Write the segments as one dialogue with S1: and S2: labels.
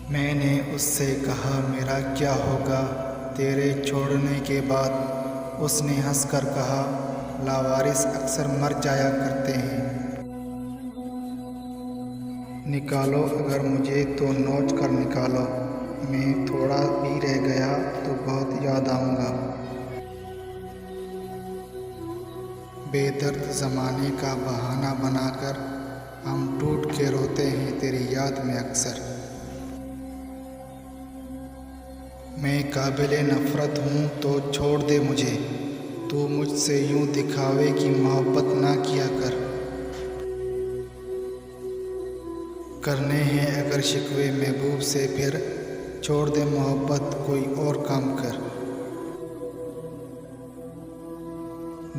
S1: मैंने उससे कहा मेरा क्या होगा तेरे छोड़ने के बाद। उसने हंसकर कहा लावारिस अक्सर मर जाया करते हैं। निकालो अगर मुझे तो नोच कर निकालो, मैं थोड़ा भी रह गया तो बहुत याद आऊँगा। बेदर्द ज़माने का बहाना बनाकर हम टूट के रोते हैं तेरी याद में अक्सर। मैं काबिले नफ़रत हूँ तो छोड़ दे मुझे, तू मुझसे यूँ दिखावे की मोहब्बत ना किया कर। करने हैं अगर शिकवे महबूब से फिर छोड़ दे मोहब्बत कोई और काम कर।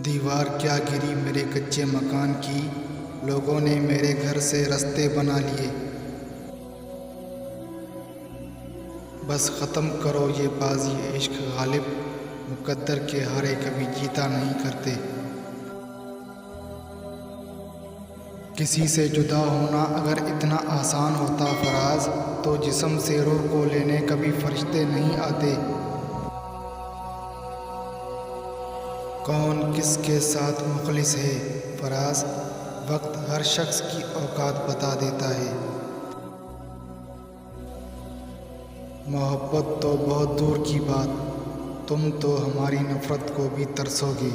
S1: दीवार क्या गिरी मेरे कच्चे मकान की, लोगों ने मेरे घर से रास्ते बना लिए। बस ख़त्म करो ये बाजी इश्क गालिब, मुकद्दर के हारे कभी जीता नहीं करते। किसी से जुदा होना अगर इतना आसान होता फराज, तो जिस्म से रूह को लेने कभी फरिश्ते नहीं आते। कौन किसके साथ मुखलिस है फराज, वक्त हर शख्स की औकात बता देता है। मोहब्बत तो बहुत दूर की बात, तुम तो हमारी नफ़रत को भी तरसोगे।